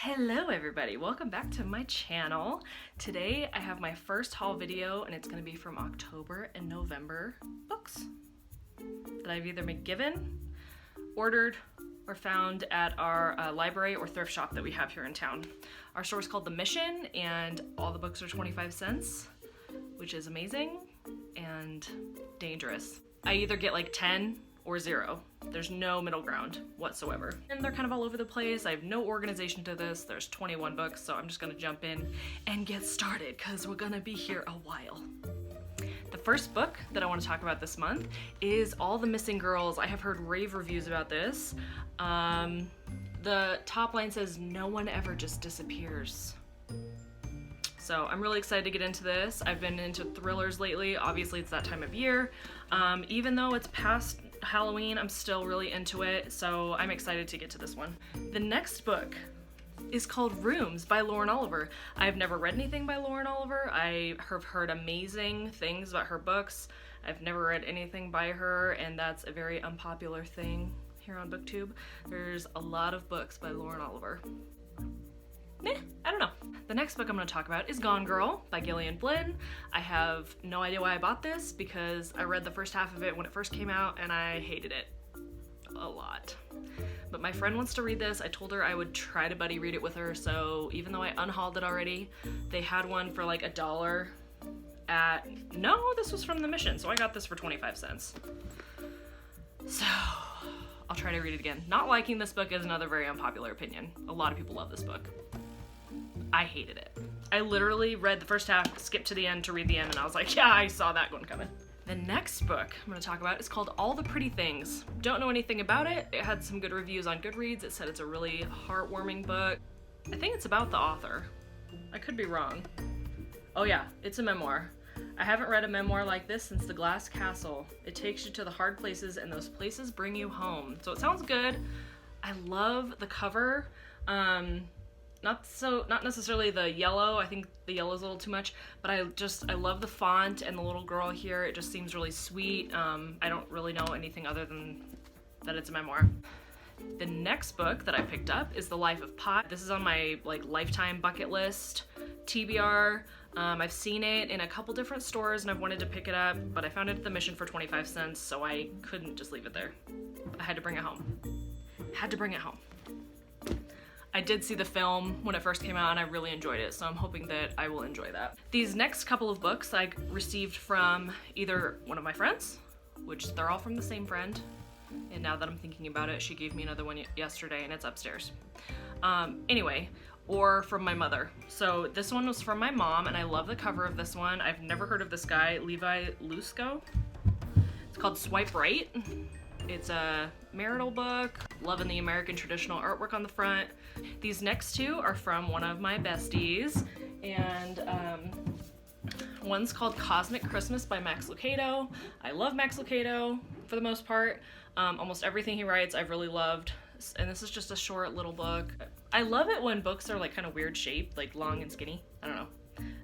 Hello everybody, welcome back to my channel. Today I have my first haul video and it's going to be from October and November books that I've either been given, ordered, or found at our library or thrift shop that we have here in town. Our store is called The Mission and all the books are 25 cents, which is amazing and dangerous. I either get like 10 or 0. There's no middle ground whatsoever. And they're kind of all over the place. I have no organization to this. There's 21 books, so I'm just gonna jump in and get started because we're gonna be here a while. The first book that I want to talk about this month is All the Missing Girls. I have heard rave reviews about this. The top line says, "No one ever just disappears." So I'm really excited to get into this. I've been into thrillers lately. Obviously it's that time of year. Even though it's past Halloween, I'm still really into it, so I'm excited to get to this one. The next book is called Rooms by Lauren Oliver. I've never read anything by Lauren Oliver. I have heard amazing things about her books. I've never read anything by her, and that's a very unpopular thing here on BookTube. There's a lot of books by Lauren Oliver. I don't know. The next book I'm going to talk about is Gone Girl by Gillian Flynn. I have no idea why I bought this because I read the first half of it when it first came out and I hated it a lot. But my friend wants to read this. I told her I would try to buddy read it with her, so even though I unhauled it already, they had one for like $1 at... No, this was from The Mission, so I got this for 25 cents. So I'll try to read it again. Not liking this book is another very unpopular opinion. A lot of people love this book. I hated it. I literally read the first half, skipped to the end to read the end, and I was like, yeah, I saw that one coming. The next book I'm going to talk about is called All the Pretty Things. Don't know anything about it. It had some good reviews on Goodreads. It said it's a really heartwarming book. I think it's about the author. I could be wrong. Oh yeah, it's a memoir. I haven't read a memoir like this since The Glass Castle. It takes you to the hard places and those places bring you home. So it sounds good. I love the cover. Not necessarily the yellow. I think the yellow's a little too much, but I love the font and the little girl here. It just seems really sweet. I don't really know anything other than that it's a memoir. The next book that I picked up is The Life of Pi. This is on my lifetime bucket list, TBR. I've seen it in a couple different stores and I've wanted to pick it up, but I found it at The Mission for 25 cents, so I couldn't just leave it there. I had to bring it home. I did see the film when it first came out and I really enjoyed it, so I'm hoping that I will enjoy that. These next couple of books I received from either one of my friends, which they're all from the same friend, and now that I'm thinking about it, she gave me another one yesterday and it's upstairs. Anyway, or from my mother. So this one was from my mom and I love the cover of this one. I've never heard of this guy, Levi Lusko. It's called Swipe Right. It's a marital book, loving the American traditional artwork on the front. These next two are from one of my besties, and one's called Cosmic Christmas by Max Lucado. I love Max Lucado for the most part. Almost everything he writes I've really loved, and this is just a short little book. I love it when books are kind of weird shaped, like long and skinny. I don't know.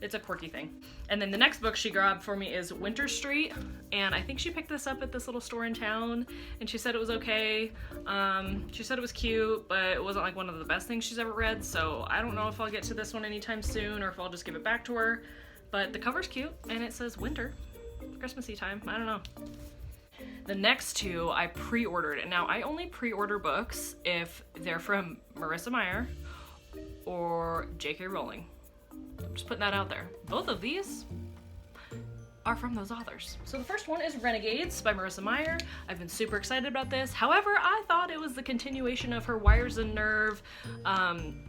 It's a quirky thing. And then the next book she grabbed for me is Winter Street, and I think she picked this up at this little store in town, and she said it was okay. She said it was cute, but it wasn't one of the best things she's ever read, so I don't know if I'll get to this one anytime soon or if I'll just give it back to her. But the cover's cute, and it says winter, Christmassy time, I don't know. The next two I pre-ordered, and now I only pre-order books if they're from Marissa Meyer or J.K. Rowling. I'm just putting that out there. Both of these are from those authors. So the first one is Renegades by Marissa Meyer. I've been super excited about this. However, I thought it was the continuation of her Wires and Nerve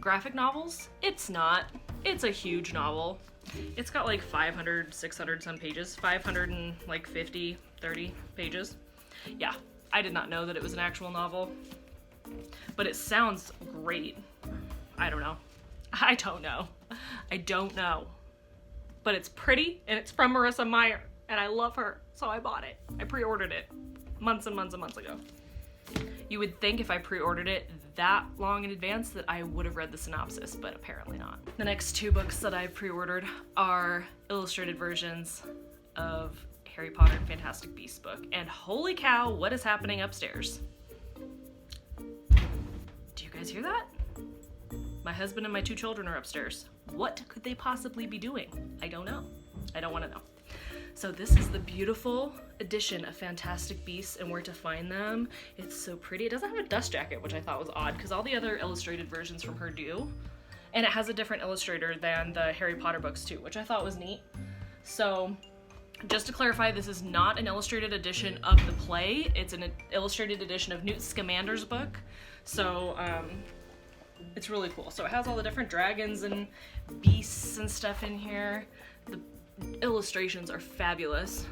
graphic novels. It's not. It's a huge novel. It's got 500, 600 some pages, 550, 30 pages. Yeah, I did not know that it was an actual novel, but it sounds great. I don't know. I don't know. But it's pretty, and it's from Marissa Meyer, and I love her, so I bought it. I pre-ordered it months and months and months ago. You would think if I pre-ordered it that long in advance that I would have read the synopsis, but apparently not. The next two books that I pre-ordered are illustrated versions of Harry Potter and Fantastic Beasts book, and holy cow, what is happening upstairs? Do you guys hear that? My husband and my 2 children are upstairs. What could they possibly be doing? I don't know. I don't want to know. So this is the beautiful edition of Fantastic Beasts and Where to Find Them. It's so pretty. It doesn't have a dust jacket, which I thought was odd because all the other illustrated versions from her do. And it has a different illustrator than the Harry Potter books too, which I thought was neat. So just to clarify, this is not an illustrated edition of the play. It's an illustrated edition of Newt Scamander's book. So it's really cool. So it has all the different dragons and beasts and stuff in here. The illustrations are fabulous.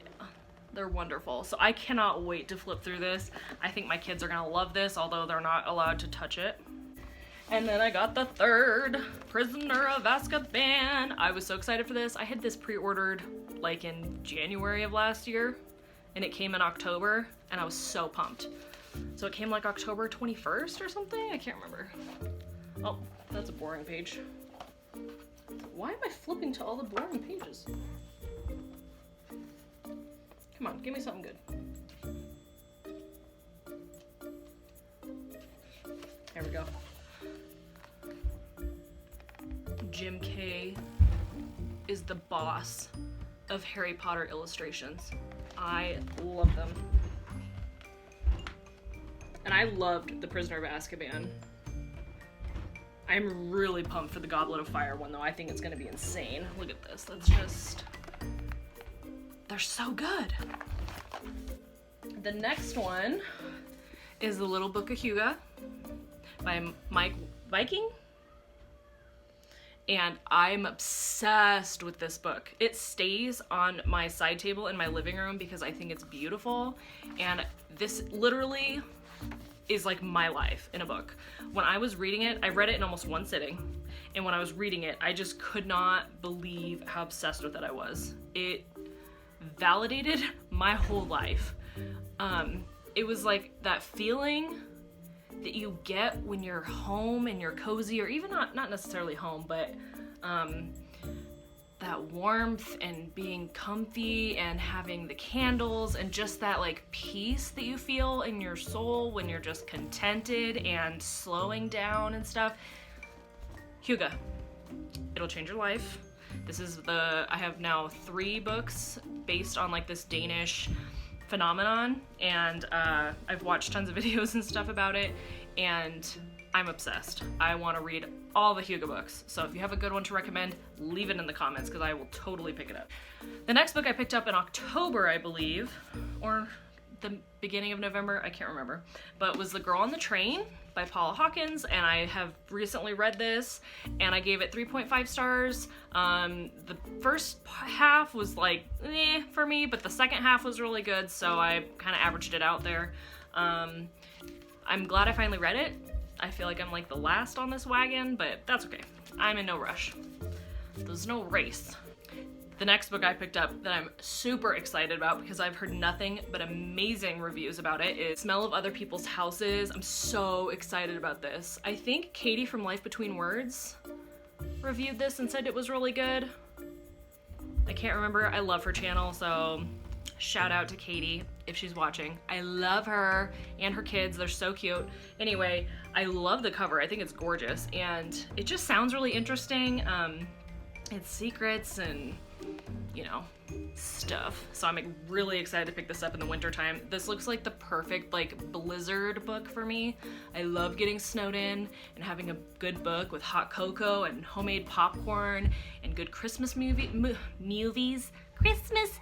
Yeah, they're wonderful. So I cannot wait to flip through this. I think my kids are gonna love this, although they're not allowed to touch it. And then I got the 3rd, Prisoner of Azkaban. I was so excited for this. I had this pre-ordered like in January of last year, and it came in October, and I was so pumped. So it came like October 21st or something? I can't remember. Oh, that's a boring page. Why am I flipping to all the boring pages? Come on, give me something good. There we go. Jim Kay is the boss of Harry Potter illustrations. I love them. And I loved The Prisoner of Azkaban. I'm really pumped for the Goblet of Fire one though. I think it's gonna be insane. Look at this, that's just, they're so good. The next one is The Little Book of Hugo by Mike Viking. And I'm obsessed with this book. It stays on my side table in my living room because I think it's beautiful. And this literally is like my life in a book. When I was reading it, I read it in almost one sitting. And when I was reading it, I just could not believe how obsessed with it I was. It validated my whole life. It was like that feeling that you get when you're home and you're cozy, or even not necessarily home, but that warmth and being comfy and having the candles and just that like peace that you feel in your soul when you're just contented and slowing down and stuff. Hugo, it'll change your life. This is I have now 3 books based on like this Danish phenomenon, and I've watched tons of videos and stuff about it, and I'm obsessed. I want to read all the Hugo books. So if you have a good one to recommend, leave it in the comments because I will totally pick it up. The next book I picked up in October, I believe, or the beginning of November, I can't remember, but was The Girl on the Train by Paula Hawkins, and I have recently read this, and I gave it 3.5 stars. The first half was like, for me, but the second half was really good, so I kind of averaged it out there. I'm glad I finally read it. I feel like I'm like the last on this wagon, but that's okay. I'm in no rush. There's no race. The next book I picked up that I'm super excited about because I've heard nothing but amazing reviews about it is Smell of Other People's Houses. I'm so excited about this. I think Katie from Life Between Words reviewed this and said it was really good. I can't remember. I love her channel, so shout out to Katie if she's watching. I love her and her kids. They're so cute. Anyway, I love the cover. I think it's gorgeous, and it just sounds really interesting. It's secrets and, you know, stuff. So I'm really excited to pick this up in the winter time. This looks like the perfect like blizzard book for me. I love getting snowed in and having a good book with hot cocoa and homemade popcorn and good Christmas movies. Christmas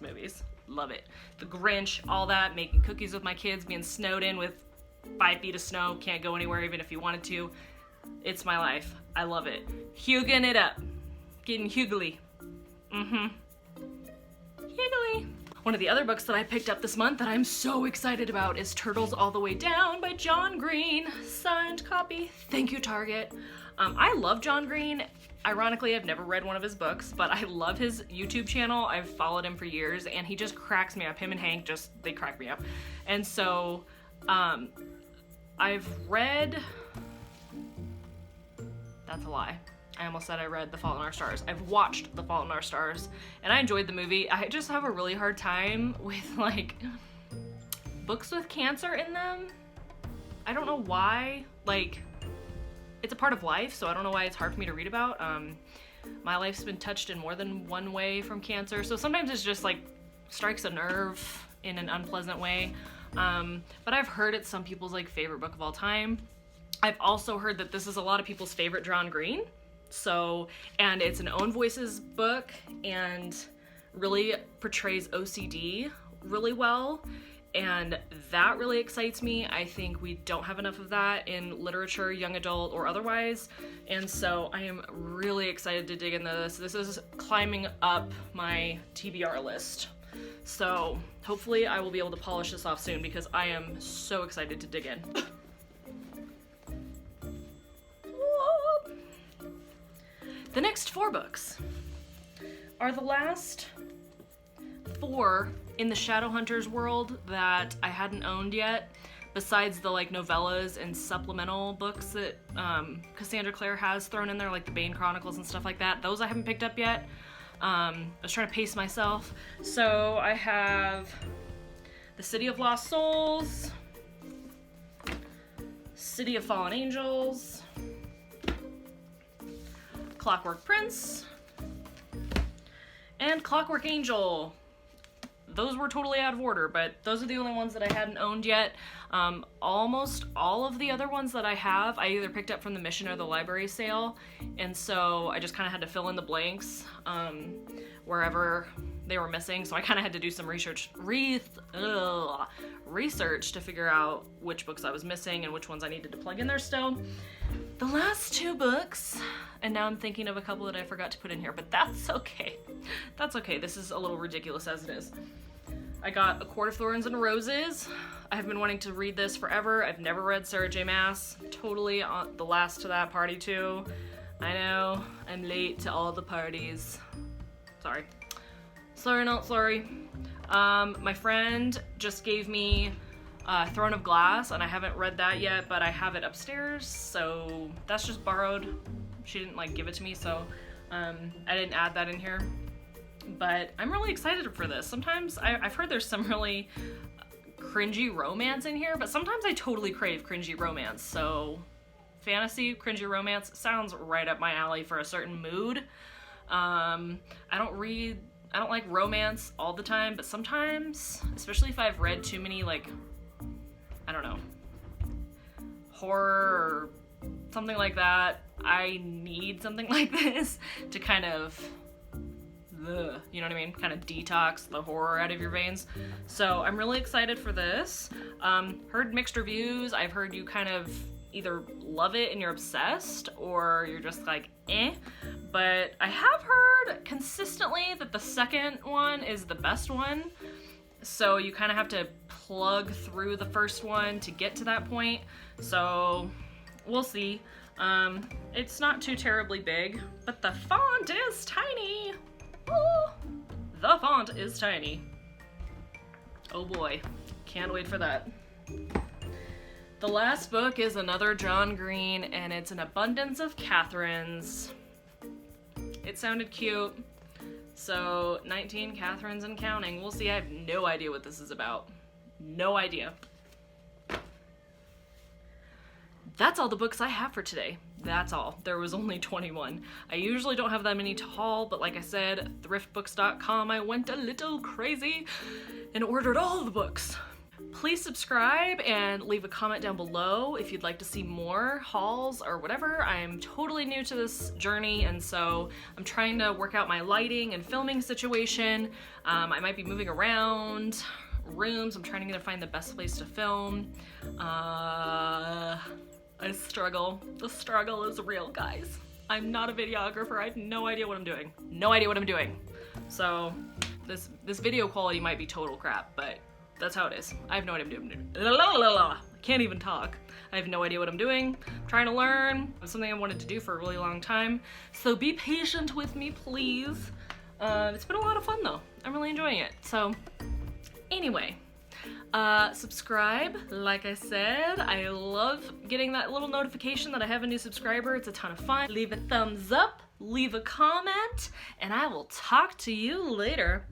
movies. Love it. The Grinch, all that, making cookies with my kids, being snowed in with 5 feet of snow, can't go anywhere even if you wanted to. It's my life. I love it. Hugoing it up. Getting hugly. Hugly. One of the other books that I picked up this month that I'm so excited about is Turtles All the Way Down by John Green. Signed copy. Thank you, Target. I love John Green. Ironically, I've never read one of his books, but I love his YouTube channel. I've followed him for years, and he just cracks me up. Him and Hank, they crack me up. And so, I've read... That's a lie. I almost said I read The Fault in Our Stars. I've watched The Fault in Our Stars, and I enjoyed the movie. I just have a really hard time with, like, books with cancer in them. I don't know why. Like, it's a part of life, so I don't know why it's hard for me to read about. My life's been touched in more than one way from cancer, so sometimes it's just like strikes a nerve in an unpleasant way. But I've heard it's some people's like favorite book of all time. I've also heard that this is a lot of people's favorite John Green. So, and it's an own voices book and really portrays OCD really well. And that really excites me. I think we don't have enough of that in literature, young adult or otherwise. And so I am really excited to dig into this. This is climbing up my TBR list. So hopefully I will be able to polish this off soon because I am so excited to dig in. The next 4 books are the last 4 in the Shadowhunters world that I hadn't owned yet, besides the like novellas and supplemental books that Cassandra Clare has thrown in there, like the Bane Chronicles and stuff like that. Those I haven't picked up yet. I was trying to pace myself. So I have The City of Lost Souls, City of Fallen Angels, Clockwork Prince, and Clockwork Angel. Those were totally out of order, but those are the only ones that I hadn't owned yet. Almost all of the other ones that I have, I either picked up from the Mission or the library sale, and so I just kind of had to fill in the blanks wherever they were missing. So I kind of had to do some research to figure out which books I was missing and which ones I needed to plug in there still. The last 2 books, and now I'm thinking of a couple that I forgot to put in here, but that's okay. That's okay. This is a little ridiculous as it is. I got A Court of Thorns and Roses. I have been wanting to read this forever. I've never read Sarah J. Maas. Totally on the last to that party too. I know, I'm late to all the parties. Sorry. Sorry, not sorry. My friend just gave me Throne of Glass, and I haven't read that yet, but I have it upstairs, so that's just borrowed. She didn't like give it to me, so I didn't add that in here. But I'm really excited for this. Sometimes I've heard there's some really cringy romance in here, but sometimes I totally crave cringy romance. So fantasy, cringy romance sounds right up my alley for a certain mood. I don't like romance all the time, but sometimes, especially if I've read too many, like, I don't know, horror or something like that, I need something like this to kind of, you know what I mean? Kind of detox the horror out of your veins. So I'm really excited for this. Heard mixed reviews. I've heard you kind of either love it and you're obsessed, or you're just like, eh. But I have heard consistently that the second one is the best one. So you kind of have to plug through the first one to get to that point. So we'll see. It's not too terribly big, but the font is tiny. Oh, the font is tiny. Oh boy, can't wait for that. The last book is another John Green, and it's An Abundance of Catherines. It sounded cute. So 19 Catherines and counting. We'll see. I have no idea what this is about. No idea. That's all the books I have for today. That's all. There was only 21. I usually don't have that many to haul, but like I said, thriftbooks.com, I went a little crazy and ordered all the books. Please subscribe and leave a comment down below if you'd like to see more hauls or whatever. I'm totally new to this journey, and so I'm trying to work out my lighting and filming situation. I might be moving around rooms. I'm trying to find the best place to film. I struggle. The struggle is real, guys. I'm not a videographer. I have no idea what I'm doing. No idea what I'm doing. So this video quality might be total crap, but that's how it is. I have no idea what I'm doing. I can't even talk. I have no idea what I'm doing. I'm trying to learn. It's something I wanted to do for a really long time. So be patient with me, please. It's been a lot of fun though. I'm really enjoying it. So anyway, subscribe, like I said. I love getting that little notification that I have a new subscriber. It's a ton of fun. Leave a thumbs up, leave a comment, and I will talk to you later.